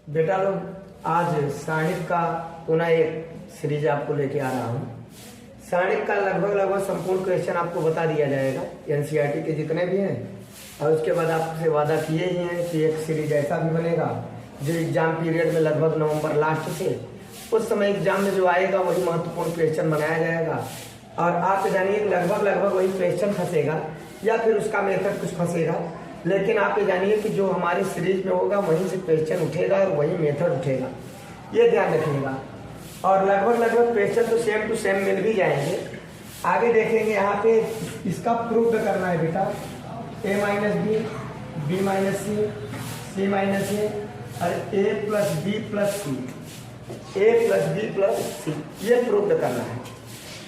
बेटा लोग, आज सारणिक का पुनः एक सीरीज आपको लेके आ रहा हूँ। सारणिक का लगभग संपूर्ण क्वेश्चन आपको बता दिया जाएगा, एनसीईआरटी के जितने भी हैं। और उसके बाद आपसे वादा किए ही हैं कि एक सीरीज ऐसा भी बनेगा जो एग्जाम पीरियड में लगभग नवंबर लास्ट से उस समय एग्जाम में जो आएगा वही महत्वपूर्ण क्वेश्चन बनाया जाएगा। और आप जानिए लगभग वही क्वेश्चन फंसेगा या फिर उसका मेथड कुछ फंसेगा, लेकिन आप ये जानिए कि जो हमारी सीरीज में होगा वहीं से क्वेश्चन उठेगा और वही मेथड उठेगा, ये ध्यान रखिएगा। और लगभग क्वेश्चन तो सेम टू सेम मिल भी जाएंगे। आगे देखेंगे यहाँ पे इसका प्रूफ करना है बेटा, a minus B, B minus C, C minus A और a plus B plus C, a plus B plus C, ये प्रूफ करना है।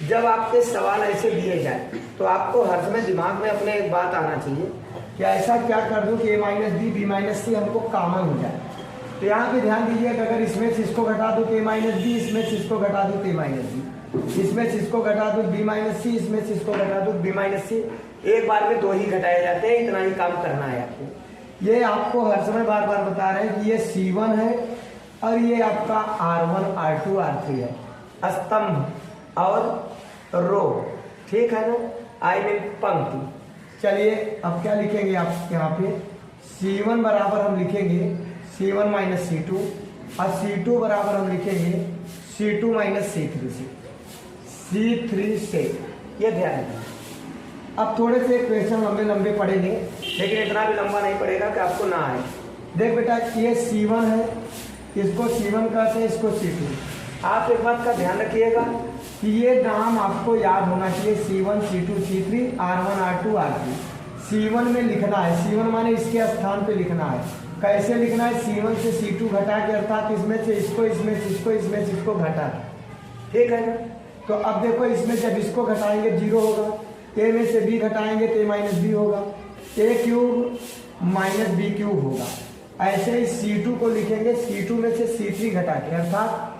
जब आपके सवाल ऐसे दिए जाए तो आपको हर समय दिमाग में अपने एक बात आना चाहिए कि ऐसा क्या कर दूं कि a minus B, B minus C हमको कॉमन हो जाए। तो यहाँ पे ध्यान दीजिए कि अगर इसमें से इसको घटा दूं a माइनस बी, इसमें से इसको घटा दूं a माइनस बी, इसमें से इसको घटा दूं b माइनस सी, इसमें से इसको घटा दूं b माइनस सी, एक बार में दो ही घटाए जाते हैं, इतना ही काम करना है आपको। ये आपको हर समय बार बता रहे हैं कि ये C1 है और ये आपका R1, R2, R3 है, स्तंभ और रो, ठीक है ना, आई मीन पंक्ति। चलिए अब क्या लिखेंगे आप यहाँ पे, C1 बराबर हम लिखेंगे C1 माइनस C2 और C2 बराबर हम लिखेंगे C2 माइनस C3 से, C3 से, ये ध्यान रखना। अब थोड़े से क्वेश्चन लंबे पढ़ेंगे, लेकिन इतना भी लंबा नहीं पड़ेगा कि आपको ना आए। देख बेटा, ये C1 है, इसको C1 कहते हैं, इसको C2। आप एक बात का ध्यान रखिएगा कि ये नाम आपको याद होना चाहिए, C1, C2, C3, R1, R2, R3। C1 में लिखना है, C1 माने इसके स्थान पे लिखना है। कैसे लिखना है, C1 से C2 घटा के, अर्थात इसमें से इसको, इसमें से इसको, इसमें से इसको घटा, ठीक है ना। तो अब देखो, इसमें जब इसको घटाएंगे 0 होगा, a में से b घटाएंगे तो a माइनस बी होगा, a cube minus b cube होगा। ऐसे ही C2 को लिखेंगे, C2 में से C3 घटा के, अर्थात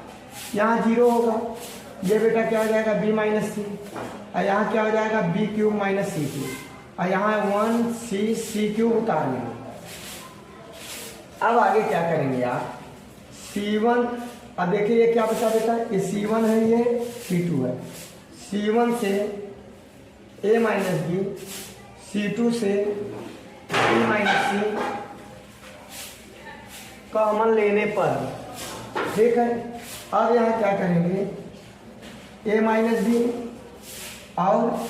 यहाँ 0 होगा, ये बेटा क्या हो जाएगा b माइनस सी, और यहाँ क्या हो जाएगा b क्यूब माइनस C2, और यहाँ 1c c क्यूब उतार लेंगे। अब आगे क्या करेंगे आप, C1, अब देखिए ये क्या बचा बेटा, ये C1 है, ये C2 है। C1 से a माइनस बी, C2 से b माइनस सी कॉमन लेने पर, ठीक है। अब यहाँ क्या करेंगे, a माइनस बी और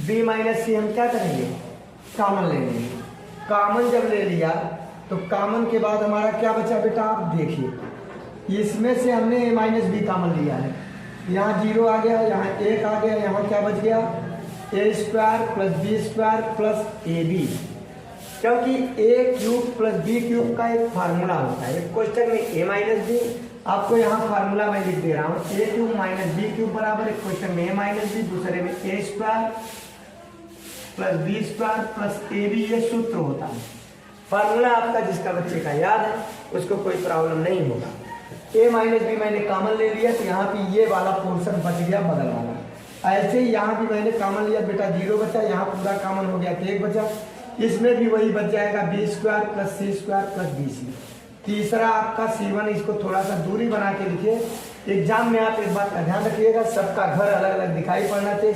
b माइनस सी हम क्या करेंगे, कॉमन ले लेंगे। कॉमन जब ले लिया तो कॉमन के बाद हमारा क्या बचा बेटा, आप देखिए, इसमें से हमने a माइनस बी कॉमन लिया है, यहाँ 0 आ गया, यहाँ 1 आ गया, यहाँ क्या बच गया, a square plus b square plus a b, क्योंकि a cube plus b cube का एक फार्मूला होता है। एक क्वेश्चन में a माइनस बी, आपको यहाँ फार्मूला मैं लिख दे रहा हूँ, a cube minus b cube बराबर, एक क्वेश्चन में a माइनस बी, दूसरे में a square plus b square plus a b, ये सूत्र होता है। फार्मूला आपका जिसका बच्चे का याद है उसको कोई प्रॉब्लम नहीं होगा। a माइनस बी मैंने कॉमन ले लिया तो यहाँ पे ये वाला पोर्शन बच गया बगल वाला। ऐसे ही यहाँ भी मैंने कॉमन लिया बेटा, 0 बचा, यहाँ पूरा कॉमन हो गया तो 1 बचा, इसमें भी वही बच जाएगा बी स्क्वायर प्लस सी स्क्वायर प्लस बी सी। तीसरा आपका C1, इसको थोड़ा सा दूरी बना के लिखिए। एग्जाम में आप एक बात का ध्यान रखिएगा, सबका घर अलग अलग दिखाई पड़ना चाहिए,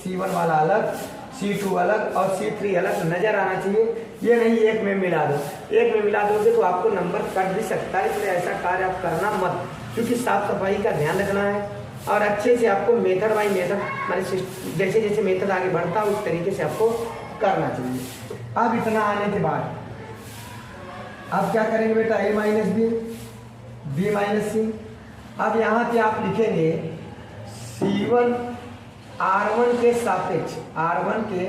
C1 वाला अलग, C2 अलग और C3 अलग नजर आना चाहिए। ये नहीं एक में मिला दो, एक में मिला दोगे तो आपको नंबर कट भी सकता है, इसलिए ऐसा कार्य आप करना मत, क्योंकि साफ सफाई का ध्यान रखना है और अच्छे से आपको मेथड बाई मेथड, माने जैसे जैसे मेथड आगे बढ़ता है उस तरीके से आपको करना चाहिए। अब इतना आने के बाद अब क्या करेंगे बेटा, a minus B, B minus C. अब यहाँ पे आप लिखेंगे C1 R1 के सापेक्ष, R1 के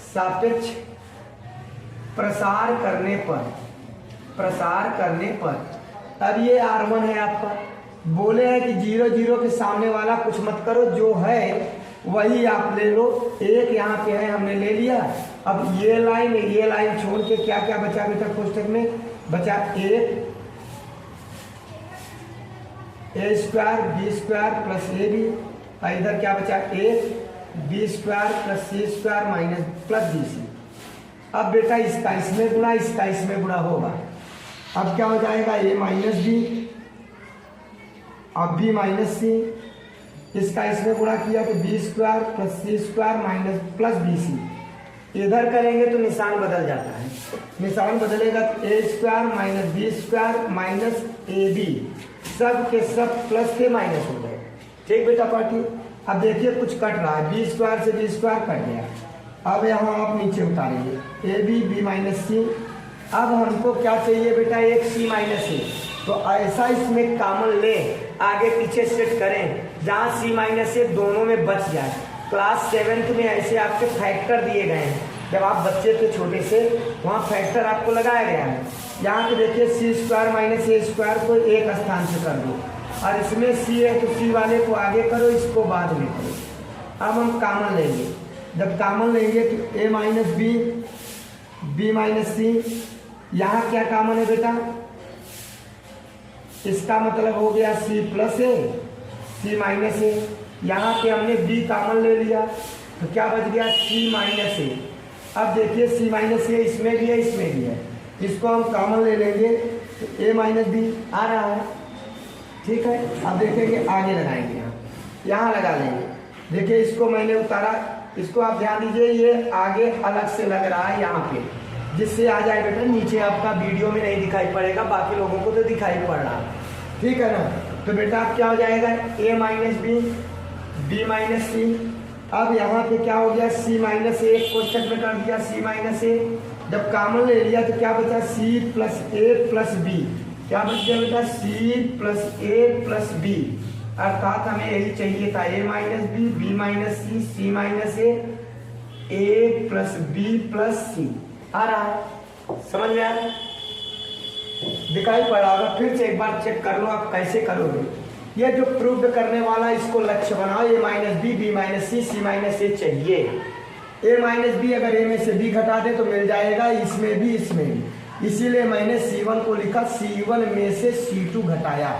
सापेक्ष प्रसार करने पर, अब ये R1 है आपका, बोले हैं कि 0 0 के सामने वाला कुछ मत करो, जो है वही आप ले लो। एक यहाँ पे है, हमने ले लिया। अब ये लाइन छोड़ के क्या क्या बचा बेटा, कोष्टक में बचा a square b square plus a b, इधर क्या बचा, a b square plus C square minus plus B c. अब बेटा इसका इसमें गुणा, इसका इसमें गुणा होगा, अब क्या हो जाएगा, ए माइनस बी, अब बी माइनस सी, इसका इसमें गुणा किया तो बी स्क्वायर प्लस सी square minus plus B C. इधर करेंगे तो निशान बदल जाता है, निशान बदलेगा तो A square minus B square minus A B, सब के सब प्लस के माइनस हो गए। ठीक बेटा पार्टी, अब देखिए कुछ कट रहा है, बी स्क्वायर से बी स्क्वायर कट गया। अब यहाँ आप नीचे उतारेंगे A B B minus C. अब हमको क्या चाहिए बेटा, एक सी माइनस ए, तो ऐसा इसमें कॉमन ले, आगे पीछे सेट करें जहाँ सी माइनस ए दोनों में बच जाए। क्लास 7th में ऐसे आपके फैक्टर दिए गए हैं, जब आप बच्चे थे छोटे से, वहाँ फैक्टर आपको लगाया गया है। यहाँ पे देखिए सी स्क्वायर माइनस ए स्क्वायर को एक स्थान से कर दो, और इसमें सी है तो सी वाले को आगे करो, इसको बाद में करो। अब हम कॉमन लेंगे, जब कॉमन लेंगे तो ए माइनस बी बी माइनस सी, यहाँ क्या कॉमन है बेटा, इसका मतलब हो गया सी प्लस ए सी माइनस ए। यहाँ पे हमने बी कॉमन ले लिया तो क्या बच गया, सी माइनस ए। अब देखिए सी माइनस ए इसमें भी है इसमें भी है, इसको हम कॉमन ले लेंगे तो ए माइनस बी आ रहा है। ठीक है, अब देखेंगे आगे लगाएंगे, यहाँ लगा लेंगे। देखिए इसको मैंने उतारा, इसको आप ध्यान दीजिए, ये आगे अलग से लग रहा है यहाँ पे, जिससे आ जाए बेटा नीचे आपका वीडियो में नहीं दिखाई पड़ेगा, बाकी लोगों को तो दिखाई पड़ रहा है। ठीक है ना, तो बेटा अब क्या हो जाएगा, A minus B B minus C. अब यहाँ पे क्या हो गया, सी माइनस ए, कोष्टक में कर दिया सी माइनस ए। जब कॉमन ले लिया तो क्या बचा, सी प्लस ए प्लस बी। क्या बच गया बेटा, सी प्लस ए प्लस बी, अर्थात हमें यही चाहिए था, ए minus B B minus C C minus ए प्लस बी प्लस सी। आ रहा है, समझ में आया, दिखाई पड़ा होगा। फिर से एक बार चेक कर लो आप कैसे करोगे। ये जो प्रूव करने वाला, इसको लक्ष्य बनाओ, ए माइनस बी बी माइनस सी माइनस ए चाहिए। ए माइनस बी अगर ए में से बी घटा दे तो मिल जाएगा इसमें भी इसमें भी, इसीलिए मैंने C1 को लिखा, C1 में से C2 घटाया,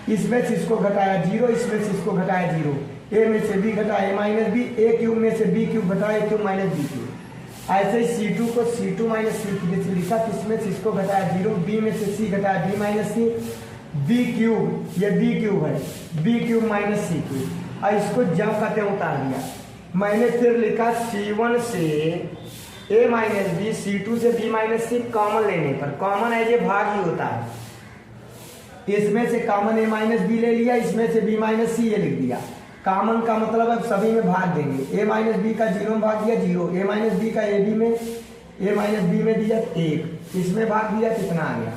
इसमें से इसको घटाया 0, इसमें से इसको घटाया 0, ए में से बी घटाया ए माइनस बी, ए क्यूब में से बी क्यूब घटाया ए क्यूब माइनस बी क्यूब। ऐसे ही C2 को C2 माइनस सी से लिखा, इसमें से इसको घटाया 0, बी में से सी घटाया बी माइनस सी, बी क्यूब, ये बी क्यूब है, बी क्यूब माइनस सी क्यूब, और इसको जब कहते हैं उतार दिया। मैंने फिर लिखा C1 से ए माइनस बी, C2 से बी माइनस सी, कॉमन लेने पर, कॉमन है ये भाग ही होता है, इसमें से कॉमन ए माइनस बी ले लिया, इसमें से बी माइनस सी ये लिख दिया। कॉमन का मतलब अब सभी में भाग देंगे, ए माइनस बी का 0 में भाग दिया 0, ए माइनस बी का ए बी में, ए माइनस बी में दिया 1, इसमें भाग दिया कितना आ गया,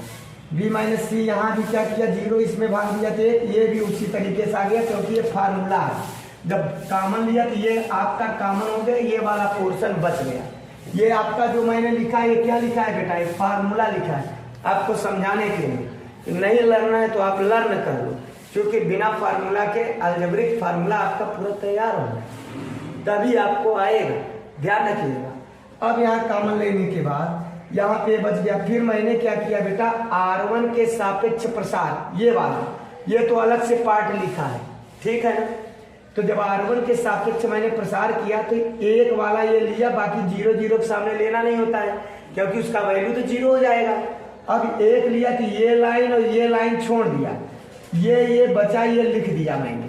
बी माइनस सी, यहाँ भी क्या किया 0, इसमें भाग दिया तो 1, ये भी उसी तरीके से आ गया, क्योंकि ये फार्मूला है। जब कॉमन लिया तो ये आपका कॉमन हो गया, ये वाला पोर्शन बच गया। ये आपका जो मैंने लिखा है, ये क्या लिखा है बेटा, ये फार्मूला लिखा है आपको समझाने के लिए। नहीं लर्न है तो आप लर्न कर लो, क्योंकि बिना फार्मूला के अलजेब्रिक फार्मूला आपका पूरा तैयार होगा, तभी आपको आएगा, ध्यान रखिएगा। अब यहाँ कॉमन लेने के बाद यहाँ पे बच गया। फिर मैंने क्या किया बेटा, R1 के सापेक्ष प्रसार, ये वाला, ये तो अलग से पार्ट लिखा है, ठीक है ना। तो जब R1 के सापेक्ष मैंने प्रसार किया तो एक वाला ये लिया, बाकी 0 0 के सामने लेना नहीं होता है, क्योंकि उसका वैल्यू तो 0 हो जाएगा। अब एक लिया तो ये लाइन और ये लाइन छोड़ दिया, ये बचा, ये लिख दिया मैंने।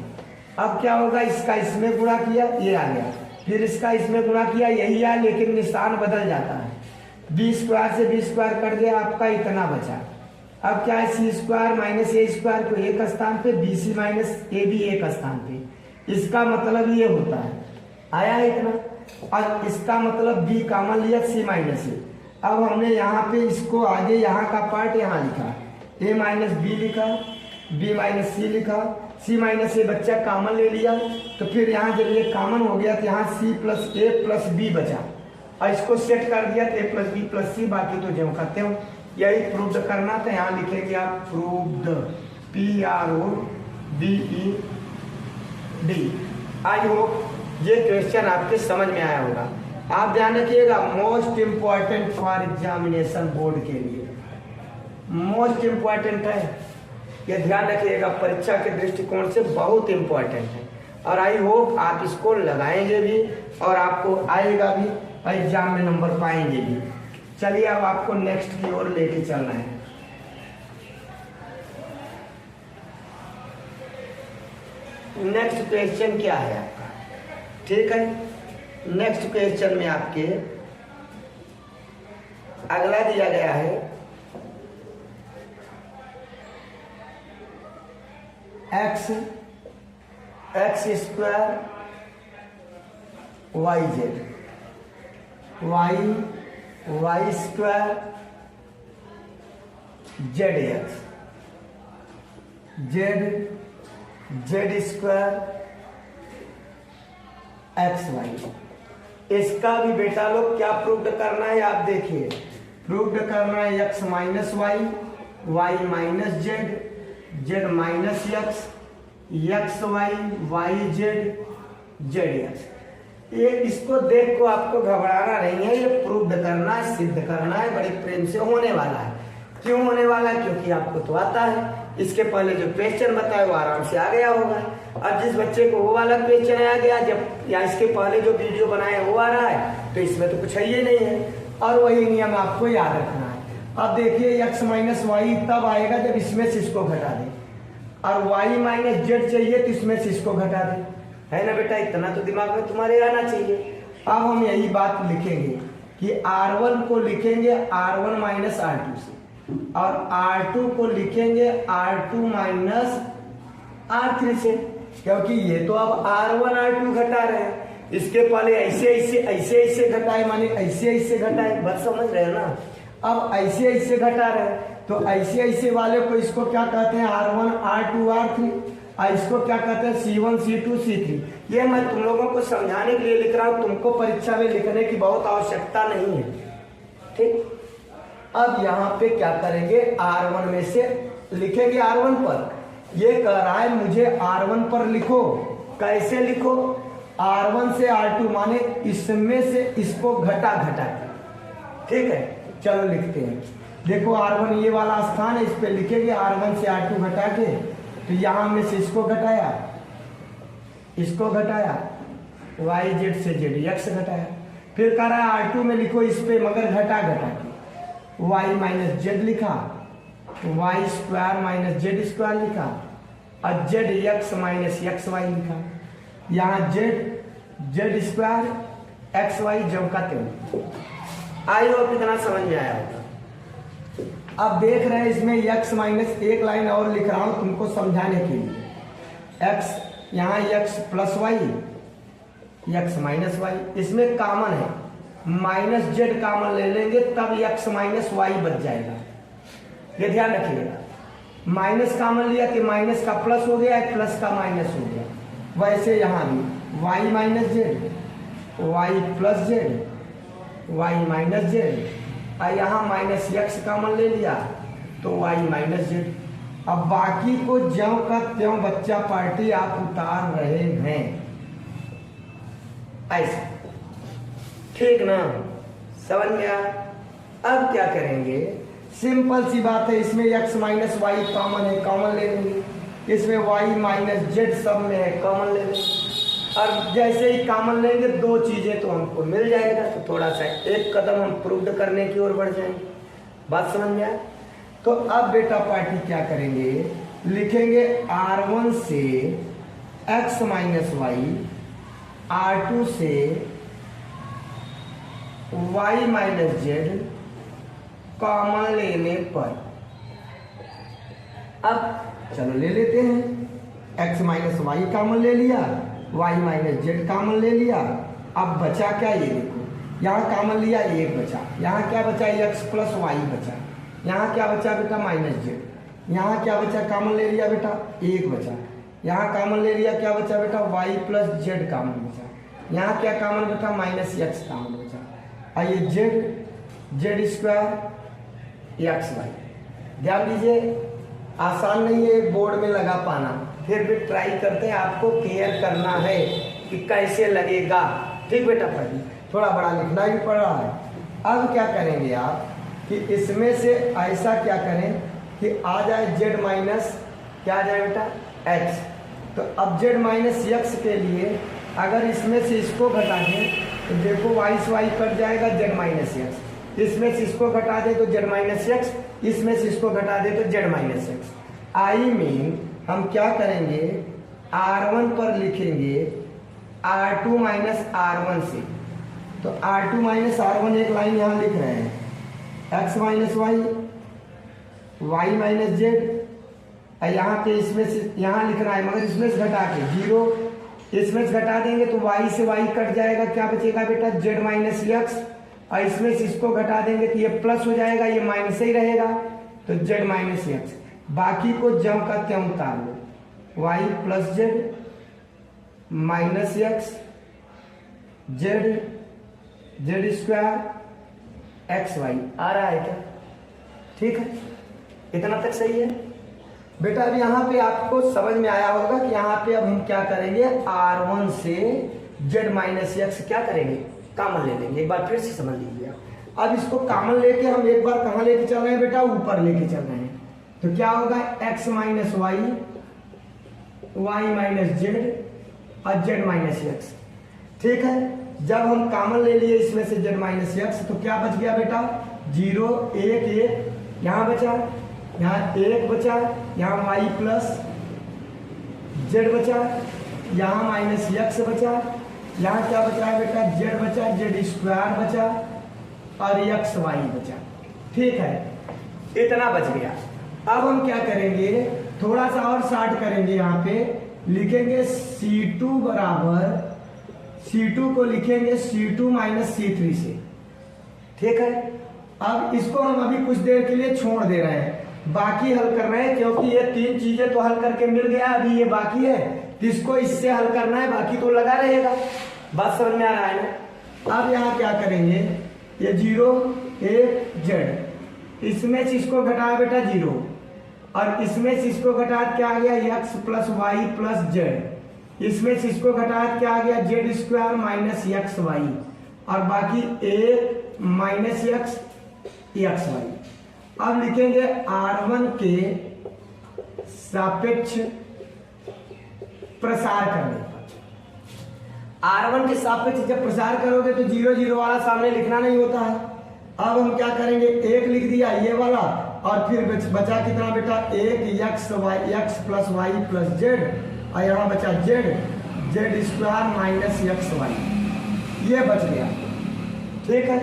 अब क्या होगा, इसका इसमें गुणा किया, ये आ गया, फिर इसका इसमें गुणा किया, यही आया, लेकिन निशान बदल जाता है, बी स्क्वायर से बी स्क्वायर कर दिया, आपका इतना बचा। अब क्या है, C square minus A square को एक स्थान पे, B C minus A B एक स्थान पे, इसका मतलब ये होता है, आया है इतना। और इसका मतलब बी कॉमन लिया, सी माइनस ए। अब हमने यहाँ पे इसको आगे यहाँ का पार्ट यहाँ लिखा, ए माइनस बी लिखा, बी माइनस सी लिखा, सी माइनस ए बच्चा कॉमन ले लिया, तो फिर यहाँ जब ये कॉमन हो गया तो यहाँ सी प्लस ए प्लस बी बचा, और इसको सेट कर दिया तो ए प्लस बी प्लस सी, बाकी तो जो करते हो यही प्रूव्ड करना था। यहाँ लिखेंगे आप प्रूव्ड, PROVED। आई होप ये क्वेश्चन आपके समझ में आया होगा। आप ध्यान रखिएगा, most important for examination board के लिए, मोस्ट इम्पॉर्टेंट है, ये ध्यान रखिएगा, परीक्षा के दृष्टिकोण से बहुत इम्पॉर्टेंट है। और आई होप आप इसको लगाएंगे भी और आपको आएगा भी, एग्जाम में नंबर पाएंगे भी। चलिए अब आपको नेक्स्ट की ओर लेके चलना है। नेक्स्ट क्वेश्चन क्या है आपका, ठीक है। नेक्स्ट क्वेश्चन में आपके अगला दिया गया है X square Y Z, Y square Z X, Z square X Y. इसका भी बेटा लोग क्या प्रूव करना है, आप देखिए। प्रूव करना है X minus Y minus Z minus X Y Z X. ये इसको देख को आपको घबराना नहीं है, ये प्रूव करना है, सिद्ध करना है, बड़े प्रेम से होने वाला है। क्यों होने वाला है? क्योंकि आपको तो आता है। इसके पहले जो क्वेश्चन बताया वो आराम से आ गया होगा। अब जिस बच्चे को वो वाला क्वेश्चन आ गया, जब या इसके पहले जो वीडियो बनाया वो आ रहा है, तो इसमें तो कुछ है ही नहीं है। और वही नियम आपको याद रखना है। अब देखिए एक्स माइनस वाई तब आएगा जब इसमें से इसको घटा दे, और वाई माइनस जेड चाहिए तो इसमें से इसको घटा दे, है ना बेटा। इतना तो दिमाग में तुम्हारे आना चाहिए। अब हम यही बात लिखेंगे कि R1 को लिखेंगे R1 माइनस R2 से, और R2 को लिखेंगे R2 माइनस R3 से, क्योंकि ये तो अब R1 R2 घटा रहे हैं। इसके पहले ऐसे घटाए, माने ऐसे घटाए, बात समझ रहे हैं ना। अब ऐसे घटा रहे हैं, तो ऐसे वाले को इसको क्या कहते हैं, R1 R2 R3, और इसको क्या कहते हैं C1 C2 C3। ये मैं तुम लोगों को समझाने के लिए लिख रहा हूं, तुमको परीक्षा में लिखने की बहुत आवश्यकता नहीं है, ठीक। अब यहाँ पे क्या करेंगे, R1 में से लिखेंगे R1 पर। ये कह रहा है मुझे R1 पर लिखो। कैसे लिखो? R1 से R2, माने इसमें से इसको घटा के, ठीक है। चलो लिखते हैं। देखो R1 ये वाला स्थान है, इस पे लिखेंगे R1 से R2 घटा के, तो यहां में से इसको घटाया वाई जेड से जेड एक्स घटाया। फिर कह रहा है R2 में लिखो इस पे, मगर घटा के वाई माइनस जेड लिखा, Y square minus Z square लिखा, और Z X minus X Y लिखा। यहाँ जेड स्क्वायर एक्स वाई जब का त्यों। आई होप इतना समझ में आया होगा। अब देख रहे हैं इसमें एक्स माइनस, एक लाइन और लिख रहा हूं तुमको समझाने के लिए। एक्स यहाँ X plus Y, X minus Y, इसमें कॉमन है, माइनस जेड कॉमन ले लेंगे तब एक्स माइनस वाई बच जाएगा। ये ध्यान रखिएगा। माइनस कॉमन लिया कि माइनस का प्लस हो गया, प्लस का माइनस हो गया। वैसे यहाँ भी Y minus Z, Y plus Z, Y minus Z, और यहाँ माइनस एक्स कॉमन ले लिया तो वाई माइनस जेड। अब बाकी को ज्यों का त्यों बच्चा पार्टी आप उतार रहे हैं, ऐसे, ठीक ना, समझ गया। अब क्या करेंगे, सिंपल सी बात है। इसमें x माइनस वाई कॉमन है, कॉमन ले लेंगे। इसमें y माइनस जेड सब में है, कॉमन ले लेंगे। और जैसे ही कॉमन लेंगे दो चीजें तो हमको मिल जाएगा, तो थोड़ा सा एक कदम हम प्रूव करने की ओर बढ़ जाएंगे। बात समझ में आए? तो अब बेटा पार्टी क्या करेंगे, लिखेंगे R1 से x माइनस वाई, R2 से y माइनस जेड कॉमन लेने पर। अब चलो ले लेते हैं। x माइनस वाई कॉमन ले लिया, y माइनस जेड कॉमन ले लिया। अब बचा क्या, ये देखो, यहाँ कॉमन लिया, एक बचा। यहाँ क्या बचा, x प्लस वाई बचा। यहाँ क्या बचा बेटा, माइनस जेड। यहाँ क्या बचा, कॉमन ले लिया बेटा, एक बचा। यहाँ कॉमन ले लिया, क्या बचा बेटा, y प्लस जेड कॉमन बचा। यहाँ क्या कॉमन बचा, माइनस एक्स कॉमन बचा। और ये जेड स्क्वायर एक्स वाई। ध्यान दीजिए, आसान नहीं है बोर्ड में लगा पाना, फिर भी ट्राई करते हैं, आपको क्लियर करना है कि कैसे लगेगा, ठीक बेटा। पढ़िए, थोड़ा बड़ा लिखना भी पड़ रहा है। अब क्या करेंगे आप कि इसमें से ऐसा क्या करें कि आ जाए जेड माइनस, क्या आ जाए बेटा, एक्स। तो अब जेड माइनस एक्स के लिए अगर इसमें से इसको घटा दें तो देखो वाई से वाई कट जाएगा, जेड माइनस एक्स। इसमें से इसको घटा दे तो जेड माइनस एक्स, इसमें से इसको घटा दे तो Z minus x. I mean हम क्या करेंगे, R1 पर लिखेंगे R2 माइनस R1 से, तो R2 माइनस R1 एक लाइन यहाँ लिख रहे हैं, x minus Y, Y minus Z, यहाँ पे इसमें से यहाँ लिख रहा है मगर इसमें से घटा के 0, इसमें से घटा देंगे तो y से y कट जाएगा, क्या बचेगा बेटा z माइनस एक्स, और इसमें से इसको घटा देंगे तो ये प्लस हो जाएगा, ये माइनस ही रहेगा तो z माइनस एक्स, बाकी को जम का त्यों उतार लो, y plus Z minus X Z Z square X Y आ रहा है क्या? ठीक है, इतना तक सही है बेटा। अब यहाँ पे आपको समझ में आया होगा कि यहाँ पे अब हम क्या करेंगे, R1 से z माइनस एक्स क्या करेंगे, कॉमन ले लेंगे। एक बार फिर से समझ लीजिए, अब इसको कॉमन लेके हम एक बार कहाँ लेके चल रहे हैं बेटा, ऊपर लेके चल रहे हैं, तो क्या होगा x minus Y, Y minus Z और z माइनस एक्स। ठीक है, जब हम कॉमन ले लिए इसमें से z माइनस एक्स तो क्या बच गया बेटा, 0 1 1 यहाँ बचा, यहाँ 1 बचा, यहाँ y प्लस z बचा, यहाँ माइनस एक्स बचा, यहाँ क्या बचा है बेटा, z बचा, z स्क्वायर बचा और एक्स वाई बचा। ठीक है, इतना बच गया। अब हम क्या करेंगे, थोड़ा सा और शार्ट करेंगे, यहाँ पे लिखेंगे C2 बराबर, C2 को लिखेंगे C2 माइनस C3 से। ठीक है, अब इसको हम अभी कुछ देर के लिए छोड़ दे रहे हैं, बाकी हल कर रहे हैं, क्योंकि ये 3 चीजें तो हल करके मिल गया, अभी ये बाकी है, इसको इससे हल करना है, बाकी तो लगा रहेगा। बात समझ में आ रहा है ना? अब यहाँ क्या करेंगे, ये 0 1 जेड, इसमें से इसको घटाया बेटा 0, और इसमें से इसको घटाया क्या आ गया, x plus Y plus Z, इसमें से इसको घटाया क्या आ गया, Z square minus X Y, और बाकी a minus X X Y. अब लिखेंगे R1 के सापेक्ष प्रसार करने पर, R1 के सापेक्ष जब प्रसार करोगे तो 0 0 वाला सामने लिखना नहीं होता है। अब हम क्या करेंगे, 1 लिख दिया ये वाला, और फिर बचा कितना बेटा, 1 X plus Y plus Z, और यहाँ बचा Z square minus X Y, ये बच गया। ठीक है,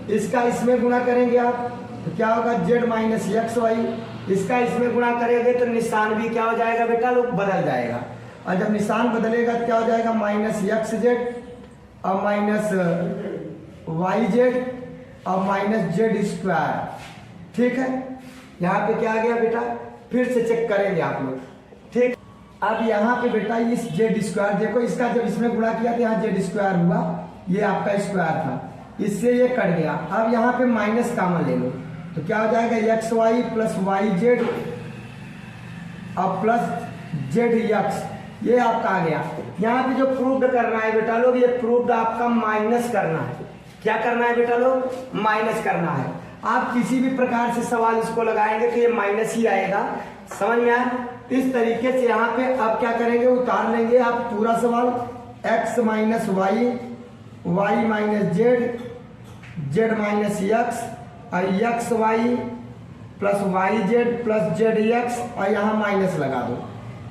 इसका इसमें गुणा करेंगे आप तो क्या होगा, z माइनस एक्स वाई, इसका इसमें गुणा करेंगे तो निशान भी क्या हो जाएगा बेटा, लोग बदल जाएगा, और जब निशान बदलेगा तो क्या हो जाएगा, माइनस एक्स जेड और माइनस वाई जेड और माइनस जेड स्क्वायर। ठीक है, यहाँ पे क्या आ गया बेटा, फिर से चेक करेंगे आप लोग। ठीक, अब यहाँ पे बेटा इस जेड स्क्वायर देखो, इसका जब इसमें गुणा किया तो यहाँ जेड स्क्वायर हुआ, ये आपका स्क्वायर था, इससे ये कट गया। अब यहाँ पे माइनस कॉमन ले लो तो क्या हो जाएगा, X Y plus Y Z और प्लस जेड एक्स, ये आपका आ गया। यहाँ पे जो प्रूव्ड करना है बेटा लोग, ये प्रूव्ड आपका माइनस करना है। क्या करना है बेटा लोग, माइनस करना है। आप किसी भी प्रकार से सवाल इसको लगाएंगे तो ये माइनस ही आएगा, समझ में आया? इस तरीके से यहाँ पे अब क्या करेंगे, उतार लेंगे आप पूरा सवाल, X minus Y, Y minus Z, Z minus X और X Y plus Y Z plus Z X, और यहाँ माइनस लगा दो।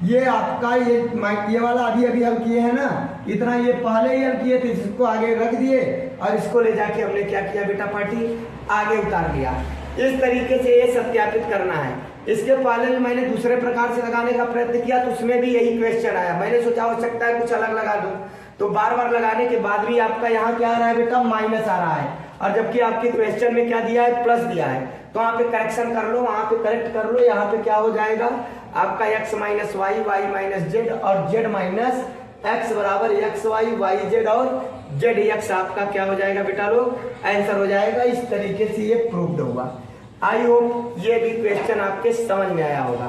ये आपका ये वाला अभी हल किए हैं ना, इतना ये पहले ही हल किए थे, इसको आगे रख दिए और इसको ले जाके हमने क्या किया बेटा, पार्टी आगे उतार दिया। इस तरीके से ये सत्यापित करना है। इसके पहले भी मैंने दूसरे प्रकार से लगाने का प्रयत्न किया तो उसमें भी यही क्वेश्चन आया, मैंने सोचा हो सकता है कुछ अलग लगा दूं, तो बार बार लगाने के बाद भी आपका यहाँ क्या आ रहा है बेटा, माइनस आ रहा है, और जबकि आपके क्वेश्चन में क्या दिया है, प्लस दिया है। तो वहाँ पे करेक्शन कर लो, वहाँ पे करेक्ट कर लो, यहाँ पे क्या हो जाएगा आपका X minus Y, Y minus Z और जेड माइनस एक्स बराबर एक्स वाई, वाई जेड और जेड एक्स, आपका क्या हो जाएगा बेटा लोग, आंसर हो जाएगा। इस तरीके से ये प्रूव्ड होगा। आई होप ये भी क्वेश्चन आपके समझ में आया होगा।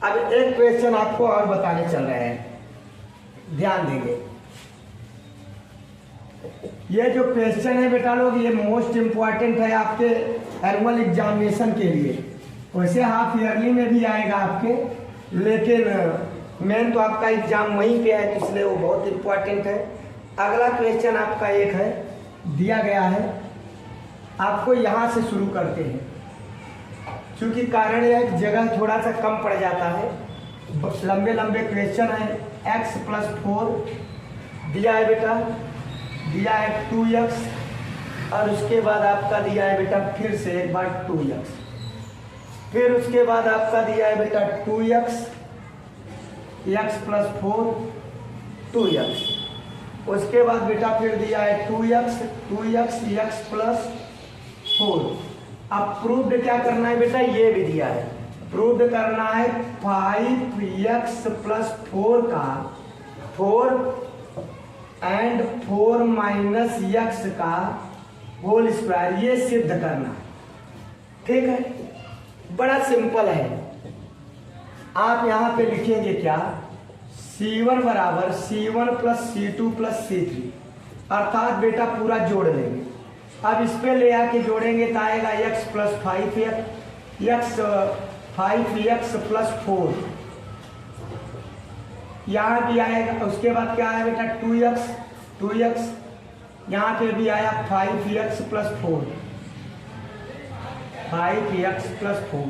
अब एक क्वेश्चन आपको और बताने चल रहे हैं, ध्यान देंगे। ये जो क्वेश्चन है बेटा लोग, ये मोस्ट इंपॉर्टेंट है आपके एनुअल एग्जामिनेशन के लिए। वैसे हाफ ईयरली में भी आएगा आपके, लेकिन मेन तो आपका एग्जाम वहीं पे है, इसलिए वो बहुत इंपॉर्टेंट है। अगला क्वेश्चन आपका एक है, दिया गया है आपको, यहाँ से शुरू करते हैं। क्योंकि कारण यह है कि जगह थोड़ा सा कम पड़ जाता है, लंबे लंबे क्वेश्चन है। x प्लस 4 दिया है बेटा, दिया है 2x, और उसके बाद आपका दिया है बेटा फिर से एक बार 2x, फिर उसके बाद आपका दिया है बेटा 2x, x प्लस 4 2x, उसके बाद बेटा फिर दिया है 2x x प्लस 4। अब प्रूव्ड क्या करना है बेटा, ये भी दिया है, प्रूव्ड करना है 5x प्लस 4 का 4 एंड 4 माइनस x का होल स्क्वायर, ये सिद्ध करना है। ठीक है, बड़ा सिंपल है। आप यहां पे लिखेंगे क्या, C1 बराबर C1 plus C2 plus C3, अर्थात बेटा पूरा जोड़ लेंगे। अब इस पे ले आके जोड़ेंगे तो आएगा x प्लस 5x प्लस 4, यहाँ भी आएगा। उसके बाद क्या आया बेटा 2x, यहाँ पे भी आया 5x प्लस 4, 5x प्लस 4,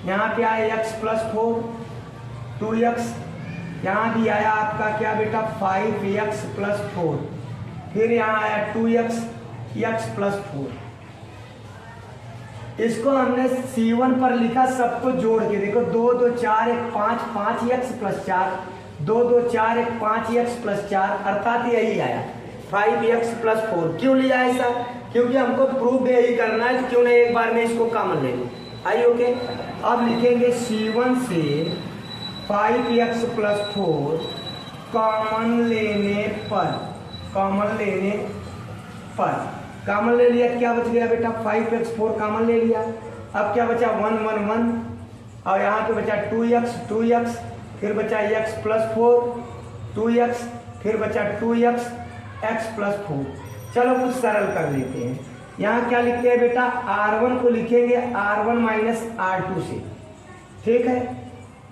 यहाँ पे आया x प्लस 4 2x, यहाँ भी आया आपका क्या बेटा 5x प्लस 4, फिर यहाँ आया 2x x प्लस 4। इसको हमने C1 पर लिखा, सबको जोड़ के देखो, 2 2 4 1 5 5x प्लस 4, 2 2 4 1 5x प्लस 4, अर्थात यही आया 5x प्लस 4। क्यों लिया ऐसा, क्योंकि हमको प्रूव यही करना है, क्यों नहीं एक बार में इसको कॉमन ले लो। आई ओके, अब लिखेंगे C1 से 5x प्लस 4 कॉमन लेने कॉमन ले लिया, क्या बच गया बेटा 5x4 कॉमन ले लिया। अब क्या बचा 1 1 1, और यहाँ पे बचा 2x, फिर बचा x प्लस 4 2x, फिर बचा 2x x प्लस 4। चलो कुछ सरल कर लेते हैं। यहाँ क्या लिखते हैं बेटा, R1 को लिखेंगे R1 माइनस R2 से, ठीक है,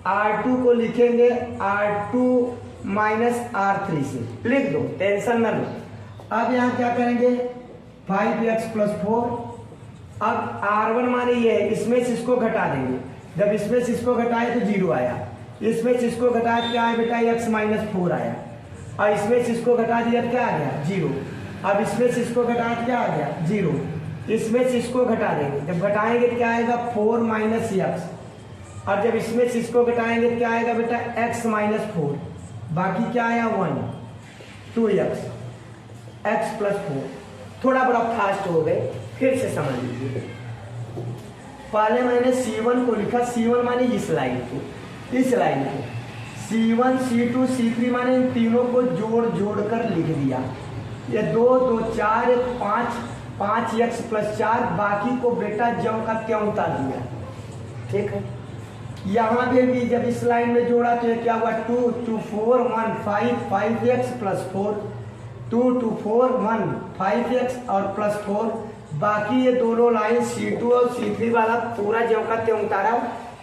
R2 को लिखेंगे R2 माइनस R3 से, लिख दो, टेंशन न लो। अब यहाँ क्या करेंगे 5x प्लस 4, अब R1 माने ये है, इसमें से इसको घटा देंगे, जब इसमें से इसको घटाए तो 0 आया, इसमें से इसको घटाए क्या है बेटा x माइनस 4 आया, और इसमें से इसको घटा दिया क्या आ गया 0, अब इसमें से इसको घटा क्या आ गया 0, इसमें से इसको घटा देंगे, जब घटाएंगे क्या आएगा 4 माइनस x, और जब इसमें से इसको घटाएंगे क्या आएगा बेटा x माइनस 4, बाकी क्या आया 1 2x x प्लस 4। थोड़ा बड़ा फास्ट हो गए, फिर से समझ लीजिए। पहले मैंने C1 को लिखा, C1 माने इस लाइन को, C1 C2 C3 माने इन तीनों को जोड़ कर लिख दिया। ये 2 2 4 1 5x प्लस 4, बाकी को बेटा ज्यों का त्यों उतार दिया। ठीक है, यहाँ पे भी जब इस लाइन में जोड़ा तो ये क्या हुआ 2 2 4 1 5 5x प्लस 4, 2 2 4 1 5x और प्लस 4, बाकी ये दोनों लाइन C2 और C3 वाला पूरा ज्यों का त्यों उतारा,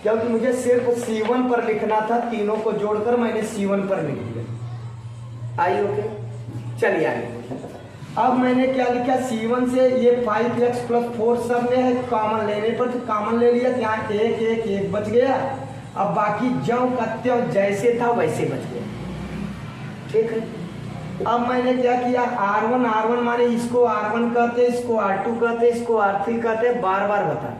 क्योंकि मुझे सिर्फ C1 पर लिखना था, तीनों को जोड़कर मैंने C1 पर लिख दिया। आई ओके, चलिए आगे। अब मैंने क्या लिखा, C1 से ये 5x प्लस 4 सब में है, कॉमन लेने पर तो कॉमन ले लिया, यहाँ 1 1 1 बच गया, अब बाकी ज्यों का त्यों जैसे था वैसे बच गया। ठीक है, अब मैंने क्या किया, R1 माने इसको R1 कहते, इसको R2 कहते, इसको R3 कहते, बार बार बताना।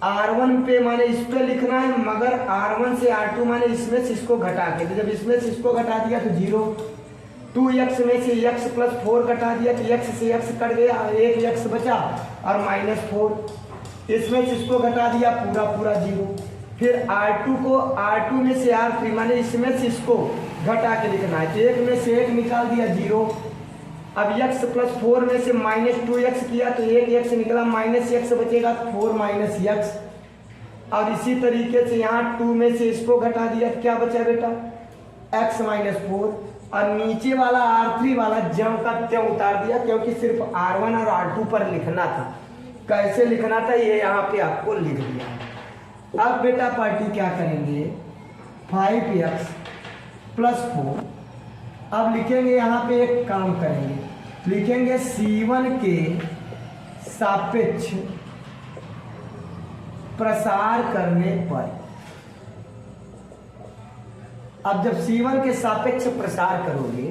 R1 पे माने इस पे लिखना है, मगर R1 से R2 माने इसमें से इसको घटा के, तो जब इसमें से इसको घटा दिया तो 0, 2x में से x प्लस 4 घटा दिया तो x से x कट गया, 1x बचा और माइनस 4, इसमें से इसको घटा दिया पूरा 0, फिर R2 में से R3 माने इसमें से इसको घटा के लिखना है, तो 1 में से 1 निकाल दिया 0, अब x प्लस 4 में से माइनस 2x किया तो 1x निकला, माइनस x बचेगा 4 माइनस x, और इसी तरीके से यहाँ 2 में से इसको घटा दिया तो क्या बचा बेटा x माइनस 4, और नीचे वाला R3 वाला ज्यों का त्यों उतार दिया, क्योंकि सिर्फ R1 और R2 पर लिखना था। कैसे लिखना था ये यहाँ पे आपको लिख दिया। अब बेटा पार्टी क्या करेंगे, 5x प्लस 4, अब लिखेंगे यहाँ पे एक काम करेंगे, लिखेंगे C1 के सापेक्ष प्रसार करने पर अब जब C1 के सापेक्ष प्रसार करोगे,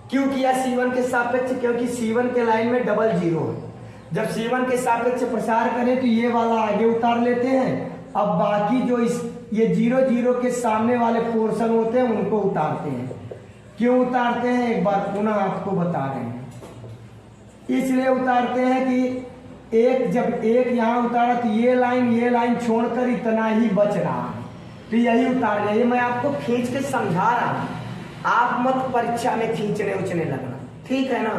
क्यों किया C1 के सापेक्ष? क्योंकि C1 के लाइन में डबल जीरो है। जब C1 के सापेक्ष प्रसार करें तो ये वाला आगे उतार लेते हैं। अब बाकी जो ये 0 0 के सामने वाले पोर्शन होते हैं उनको उतारते हैं। क्यों उतारते हैं एक बार पुनः आपको बता रहे हैं। इसलिए उतारते हैं कि जब एक यहाँ उतारा तो ये लाइन छोड़कर इतना ही बच रहा है, तो यही उतार रहे। मैं आपको खींच के समझा रहा हूँ, आप मत परीक्षा में खींचने उचने लगना, ठीक है ना।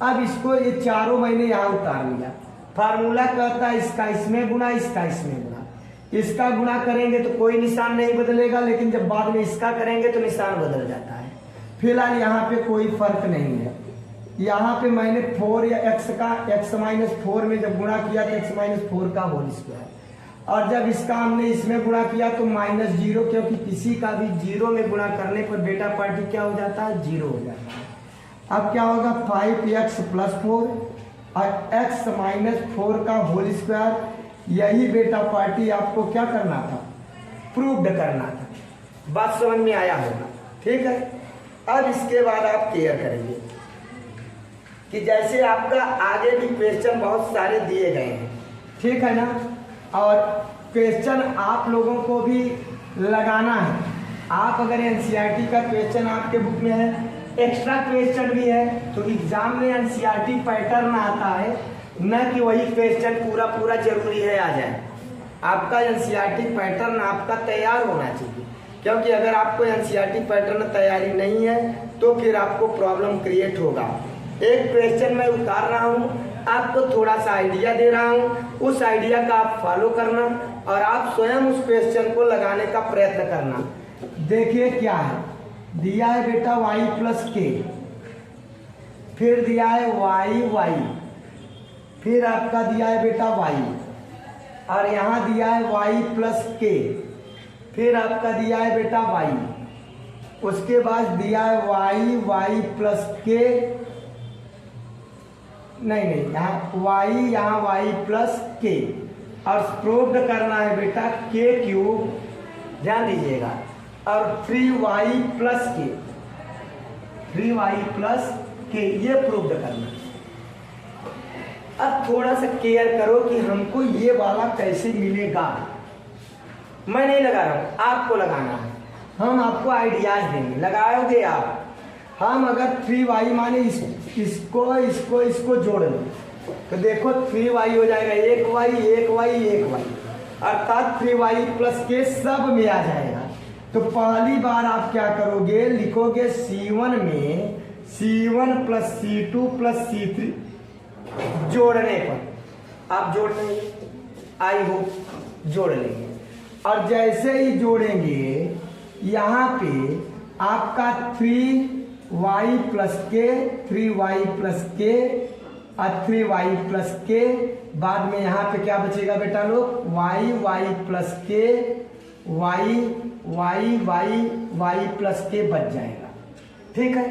अब इसको ये चारों मैंने यहाँ उतार लिया। फार्मूला कहता है इसका इसमें गुना, इसका इसमें गुना। इसका गुना करेंगे तो कोई निशान नहीं बदलेगा, लेकिन जब बाद में इसका करेंगे तो निशान बदल जाता है। फिलहाल यहाँ पे कोई फर्क नहीं है। यहाँ पे मैंने 4 या x-4 में जब गुणा किया तो x-4 का होल स्क्वायर, और जब इसका हमने इसमें गुणा किया तो -0, क्योंकि किसी का भी 0 में गुणा करने पर बेटा पार्टी क्या हो जाता है? 0 हो जाता है। अब क्या होगा? 5x + 4 और x-4 का होल स्क्वायर। यही बेटा पार्टी आपको क्या करना था? प्रूव्ड करना था। बात समझ में आया होगा, ठीक है। अब इसके बाद आप क्लियर करेंगे कि जैसे आपका आगे भी क्वेश्चन बहुत सारे दिए गए हैं, ठीक है ना, और क्वेश्चन आप लोगों को भी लगाना है। आप अगर एनसीईआरटी का क्वेश्चन आपके बुक में है, एक्स्ट्रा क्वेश्चन भी है, तो एग्जाम में एनसीईआरटी पैटर्न आता है, न कि वही क्वेश्चन पूरा जरूरी है आ जाए। आपका एनसीईआरटी पैटर्न आपका तैयार होना चाहिए, क्योंकि अगर आपको एनसीईआरटी पैटर्न तैयारी नहीं है तो फिर आपको प्रॉब्लम क्रिएट होगा। एक क्वेश्चन मैं उतार रहा हूँ, आपको थोड़ा सा आइडिया दे रहा हूँ, उस आइडिया का आप फॉलो करना और आप स्वयं उस क्वेश्चन को लगाने का प्रयत्न करना। देखिए क्या है दिया है बेटा, y + k, फिर दिया है y, फिर आपका दिया है बेटा y, और यहाँ दिया है y + k, फिर आपका दिया है बेटा y, उसके बाद दिया है y + k, नहीं यहाँ y + k, और प्रूव्ड करना है बेटा k3, ध्यान दीजिएगा, और 3y + k, ये प्रूव्ड करना। अब थोड़ा सा केयर करो कि हमको ये वाला कैसे मिलेगा। मैं नहीं लगा रहा हूँ, आपको लगाना है। हम आपको आइडियाज देंगे, लगाओगे आप। हम अगर 3y माने इसको जोड़ लें तो देखो 3y हो जाएगा 1y, अर्थात 3y + k सब में आ जाएगा। तो पहली बार आप क्या करोगे, लिखोगे C1 में C1 + C2 + C3 जोड़ने पर आप जोड़ लेंगे, आई होप जोड़ लेंगे। और जैसे ही जोड़ेंगे यहाँ पे आपका 3y + k, 3y + k और 3y + k, बाद में यहाँ पे क्या बचेगा बेटा लोग, y + k, y + k बच जाएगा, ठीक है।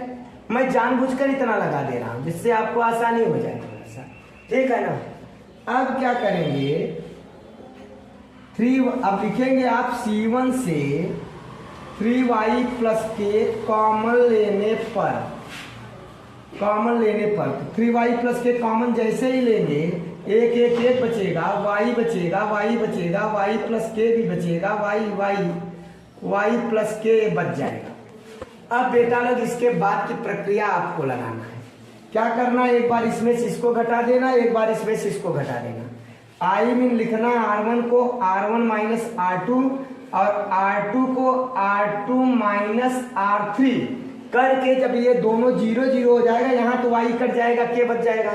मैं जानबूझकर इतना लगा दे रहा हूँ जिससे आपको आसानी हो जाएगा, ठीक है ना। अब क्या करेंगे, अब लिखेंगे आप C1 से 3y + k कॉमन लेने पर, तो 3y + k कॉमन जैसे ही लेंगे, एक बचेगा, y बचेगा, y + k भी बचेगा, y + k बच जाएगा। अब बेटा लोग इसके बाद की प्रक्रिया आपको लगाना है। क्या करना है, एक बार इसमें से इसको घटा देना, एक बार इसमें से इसको घटा देना। आई मीन लिखना R1 को R1 - R2 और R2 को R2 - R3 करके जब ये दोनों 0 0 हो जाएगा, यहाँ तो y कट जाएगा, k बच जाएगा।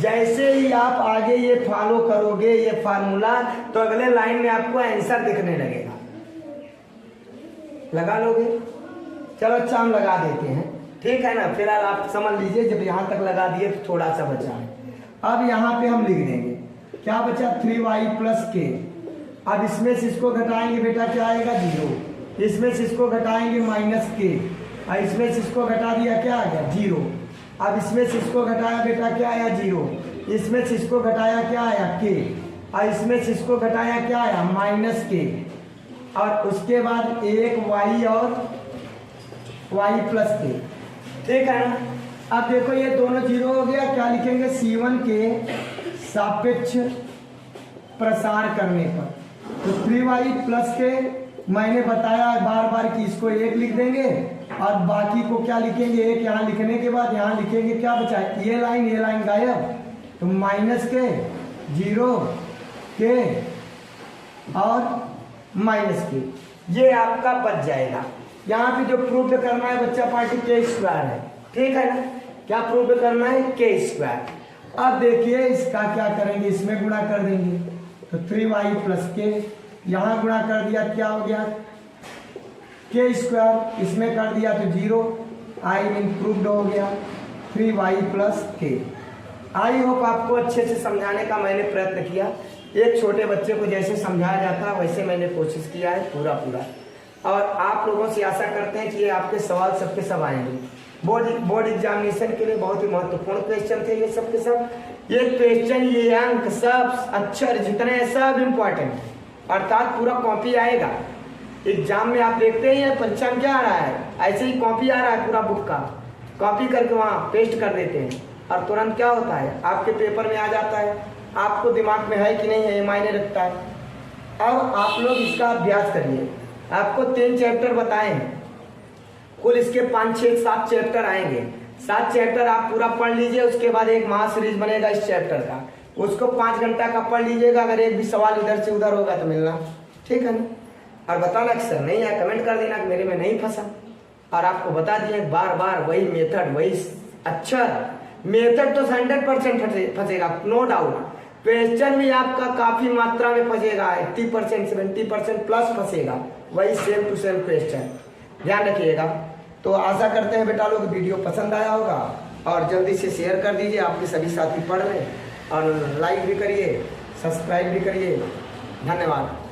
जैसे ही आप आगे ये फॉलो करोगे ये फार्मूला, तो अगले लाइन में आपको आंसर दिखने लगेगा। लगा लोगे? चलो अच्छा हम लगा देते हैं, ठीक है ना। फिलहाल आप समझ लीजिए, जब यहाँ तक लगा दिए तो थोड़ा सा बचा है। अब यहाँ पे हम लिख देंगे क्या बचा, 3y + k। अब इसमें से इसको घटाएंगे बेटा, क्या आएगा 0, इसमें से इसको घटाएंगे -k, और इसमें से इसको घटा दिया, क्या आ गया 0। अब इसमें से इसको घटाया बेटा, क्या आया 0, इसमें से इसको घटाया, क्या आया k, और इसमें से इसको घटाया, क्या आया -k, और उसके बाद एक y और वाई प्लस के, ठीक है ना। अब देखो ये दोनों जीरो हो गया, क्या लिखेंगे C1 के सापेक्ष प्रसार करने पर, तो 3y प्लस के मैंने बताया बार बार कि इसको 1 लिख देंगे और बाकी को क्या लिखेंगे 1 यहाँ लिखने के बाद यहाँ लिखेंगे क्या बचा, ये लाइन गायब, तो माइनस के 0 के और माइनस के, ये आपका बच जाएगा। यहाँ पे जो प्रूफ करना है बच्चा पार्टी के स्क्वायर है, ठीक है ना। क्या प्रूफ करना है, के स्क्वायर। अब देखिए इसका क्या करेंगे, इसमें गुणा कर देंगे, तो 3y प्लस के, यहाँ गुणा कर दिया क्या हो गया के स्क्वायर, इसमें कर दिया तो 0, आई मीन प्रूफ्ड हो गया 3y प्लस के। आई होप आपको अच्छे से समझाने का मैंने प्रयत्न किया, एक छोटे बच्चे को जैसे समझाया जाता है वैसे मैंने कोशिश किया है पूरा। और आप लोगों से आशा करते हैं कि ये आपके सवाल सबके सब आएंगे। बोर्ड एग्जामिनेशन के लिए बहुत ही महत्वपूर्ण क्वेश्चन थे ये सब के सब। ये क्वेश्चन, ये अंक, सब अक्षर जितने सब इम्पोर्टेंट, अर्थात पूरा कॉपी आएगा एग्जाम में। आप देखते ही हैं परीक्षा में क्या आ रहा है, ऐसे ही कॉपी आ रहा है पूरा बुक का, कॉपी करके वहाँ पेस्ट कर देते हैं और तुरंत क्या होता है आपके पेपर में आ जाता है। आपको दिमाग में है कि नहीं है ये मायने रखता है। अब आप लोग इसका अभ्यास करिए। आपको 3 चैप्टर बताए हैं, कुल इसके 5, 6, 7 चैप्टर आएंगे। 7 चैप्टर आप पूरा पढ़ लीजिए, उसके बाद एक महा सीरीज बनेगा इस चैप्टर का, उसको 5 घंटा का पढ़ लीजिएगा। अगर एक भी सवाल इधर से उधर होगा तो मिलना, ठीक है ना। और बताना कि सर नहीं है, कमेंट कर देना कि मेरे में नहीं फंसा। और आपको बता दिए बार बार वही मेथड, वही अक्षर, मेथड तो 100% फंसेगा, नो डाउट। क्वेश्चन भी आपका काफी मात्रा में फंसेगा, 80%, 70% प्लस फंसेगा, वही सेम टू सेम क्वेश्चन, ध्यान रखिएगा। तो आशा करते हैं बेटा लोग वीडियो पसंद आया होगा और जल्दी से शेयर कर दीजिए, आपके सभी साथी पढ़ लें और लाइक भी करिए, सब्सक्राइब भी करिए। धन्यवाद।